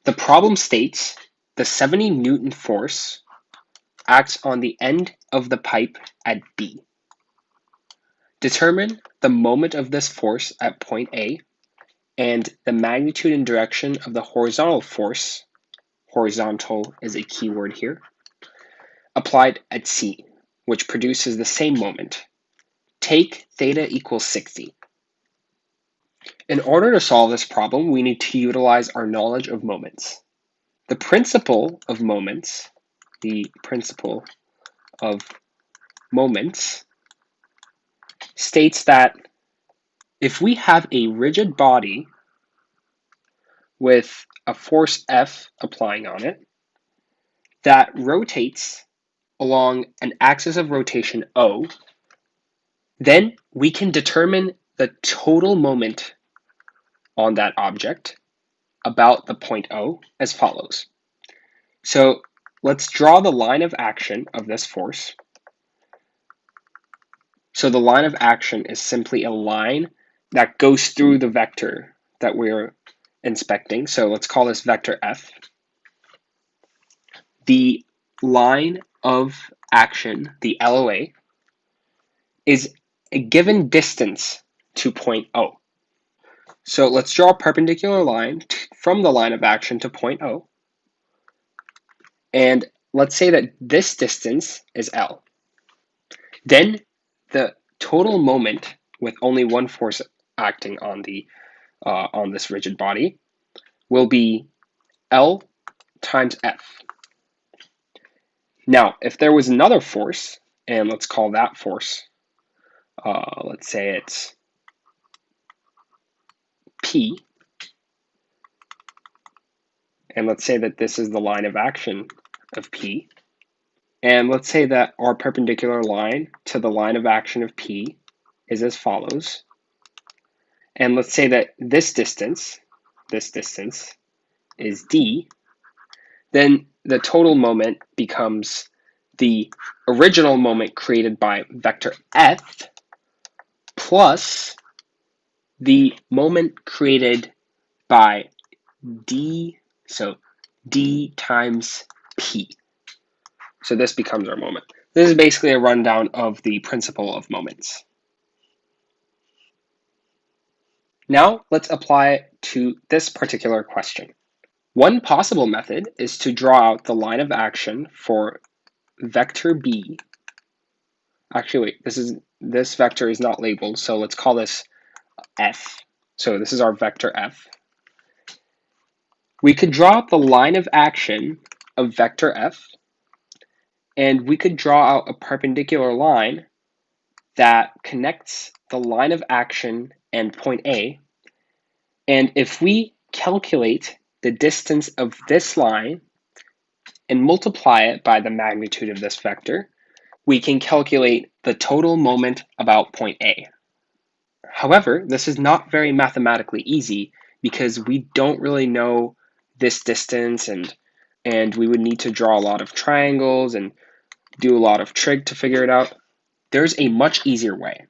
The problem states the 70 Newton force acts on the end of the pipe at B. Determine the moment of this force at point A and the magnitude and direction of the horizontal force, horizontal is a key word here, applied at C, which produces the same moment. Take theta equals 60. In order to solve this problem, we need to utilize our knowledge of moments. The principle of moments states that if we have a rigid body with a force F applying on it that rotates along an axis of rotation O, then we can determine the total moment on that object about the point O as follows. So let's draw the line of action of this force. So the line of action is simply a line that goes through the vector that we're inspecting. So let's call this vector F. The line of action, the LOA, is a given distance to point O. So let's draw a perpendicular line from the line of action to point O. And let's say that this distance is L. Then the total moment with only one force acting on this rigid body will be L times F. Now, if there was another force, and let's call that force, let's say it's P, and let's say that this is the line of action of P, and let's say that our perpendicular line to the line of action of P is as follows, and let's say that this distance is D, then the total moment becomes the original moment created by vector F plus the moment created by D, so D times P. So this becomes our moment. This is basically a rundown of the principle of moments. Now let's apply it to this particular question. One possible method is to draw out the line of action for vector B. Actually, wait, this vector is not labeled, so let's call this F. So this is our vector F. We could draw out the line of action of vector F, and we could draw out a perpendicular line that connects the line of action and point A. And if we calculate the distance of this line and multiply it by the magnitude of this vector, we can calculate the total moment about point A. However, this is not very mathematically easy because we don't really know this distance, and we would need to draw a lot of triangles and do a lot of trig to figure it out. There's a much easier way,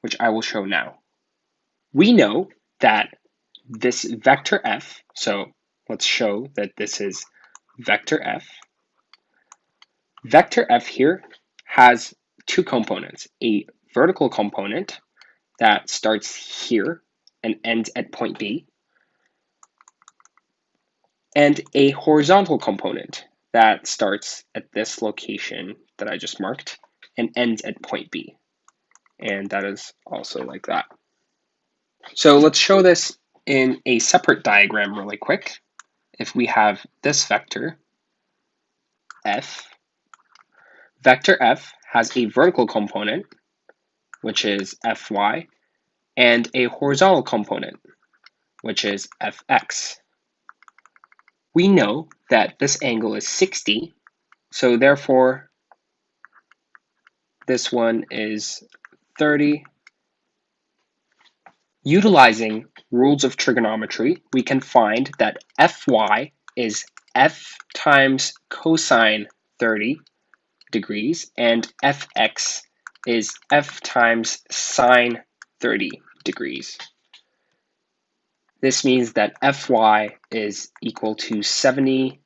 which I will show now. We know that this vector F, so let's show that this is vector F. Vector F here has two components, a vertical component that starts here and ends at point B, and a horizontal component that starts at this location that I just marked and ends at point B. And that is also like that. So let's show this in a separate diagram really quick. If we have this vector, F, vector F has a vertical component, which is Fy, and a horizontal component, which is Fx. We know that this angle is 60, so therefore this one is 30. Utilizing rules of trigonometry, we can find that Fy is F times cosine 30 degrees, and Fx is F times sine 30 degrees. this means that Fy is equal to 70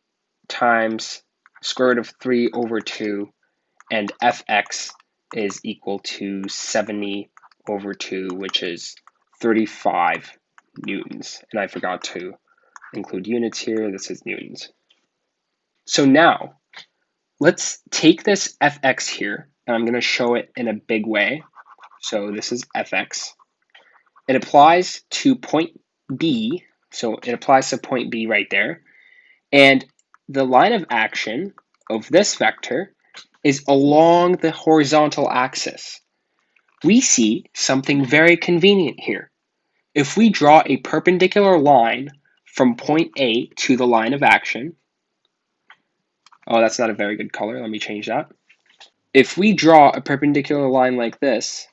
times square root of 3 over 2, and Fx is equal to 70 over 2, which is 35 newtons. And I forgot to include units here. This is newtons. So now, let's take this Fx here, and I'm going to show it in a big way. So this is Fx. It applies to point B, so it applies to point B right there. And the line of action of this vector is along the horizontal axis. We see something very convenient here. If we draw a perpendicular line from point A to the line of action, oh, that's not a very good color, let me change that. If we draw a perpendicular line like this,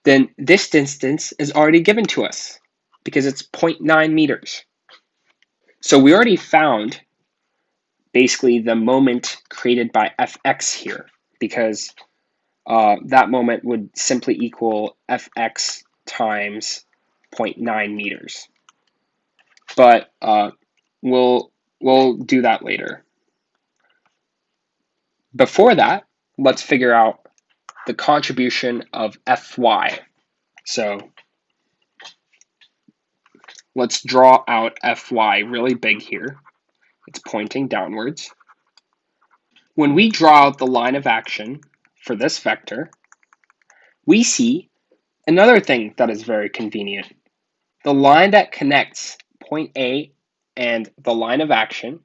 then this distance is already given to us because it's 0.9 meters. So we already found basically the moment created by Fx here, because that moment would simply equal Fx times 0.9 meters. But we'll do that later. Before that, let's figure out the contribution of Fy. So let's draw out Fy really big here. It's pointing downwards. When we draw out the line of action for this vector, we see another thing that is very convenient. The line that connects point A and the line of action,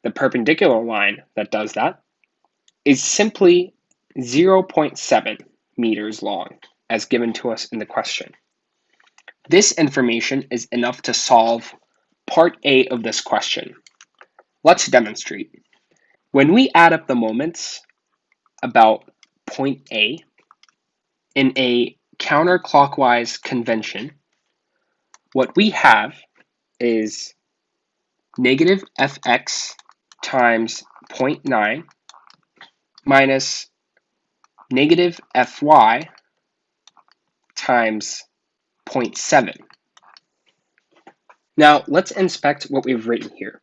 the perpendicular line that does that, is simply 0.7 meters long, as given to us in the question. This information is enough to solve part A of this question. Let's demonstrate. When we add up the moments about point A in a counterclockwise convention, what we have is negative Fx times 0.9 minus negative Fy times 0.7. Now let's inspect what we've written here.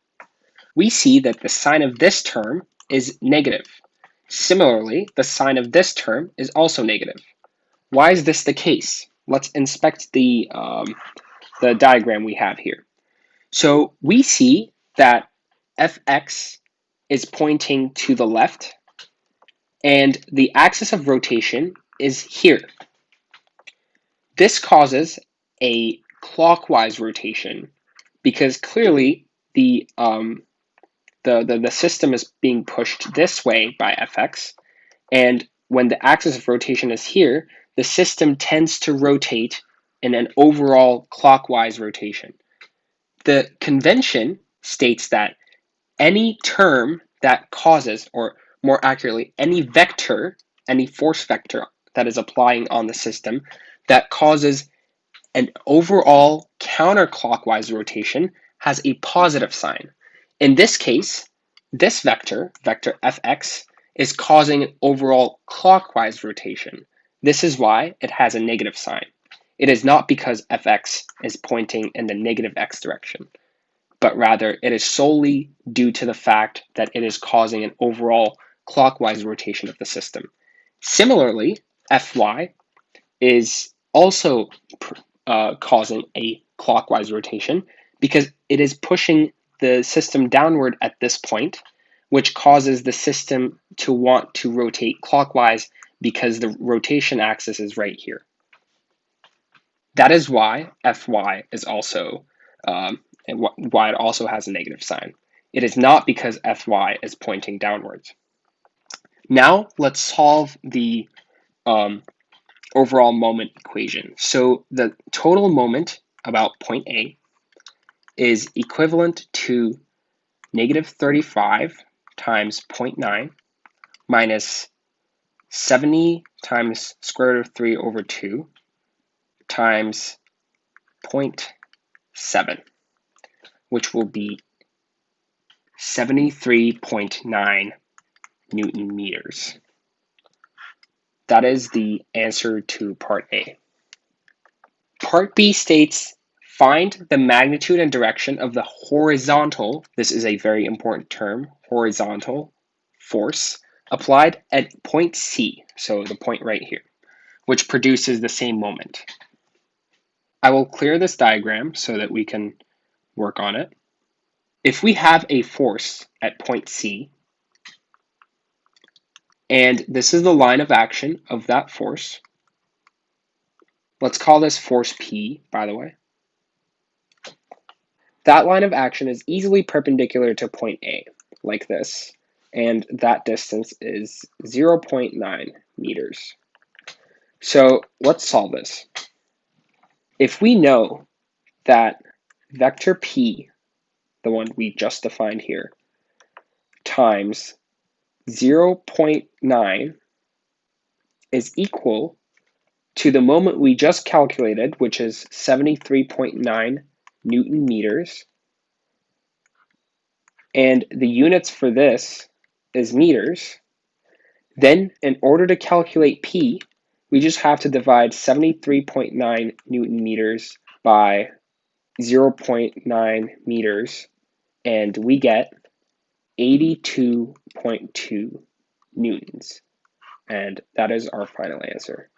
We see that the sign of this term is negative. Similarly, the sign of this term is also negative. Why is this the case? Let's inspect the diagram we have here. So we see that Fx is pointing to the left, and the axis of rotation is here. This causes a clockwise rotation because clearly the system is being pushed this way by Fx, and when the axis of rotation is here, the system tends to rotate in an overall clockwise rotation. The convention states that any term that causes, or more accurately, any vector, any force vector that is applying on the system that causes an overall counterclockwise rotation has a positive sign. In this case, this vector, vector Fx, is causing an overall clockwise rotation. This is why it has a negative sign. It is not because Fx is pointing in the negative x direction, but rather it is solely due to the fact that it is causing an overall clockwise rotation of the system. Similarly, Fy is also causing a clockwise rotation because it is pushing the system downward at this point, which causes the system to want to rotate clockwise because the rotation axis is right here. That is why Fy is also, why it also has a negative sign. It is not because Fy is pointing downwards. Now let's solve the overall moment equation. So the total moment about point A is equivalent to negative 35 times 0.9 minus 70 times square root of 3 over 2 times 0.7, which will be 73.9 Newton meters. That is the answer to part A. Part B states, find the magnitude and direction of the horizontal, this is a very important term, horizontal force applied at point C, so the point right here, which produces the same moment. I will clear this diagram so that we can work on it. If we have a force at point C, and this is the line of action of that force, let's call this force P, by the way. That line of action is easily perpendicular to point A, like this, and that distance is 0.9 meters. So let's solve this. If we know that vector P, the one we just defined here, times 0.9 is equal to the moment we just calculated, which is 73.9 Newton meters, and the units for this is meters, then in order to calculate P, we just have to divide 73.9 Newton meters by 0.9 meters, and we get 82.2 newtons. And that is our final answer.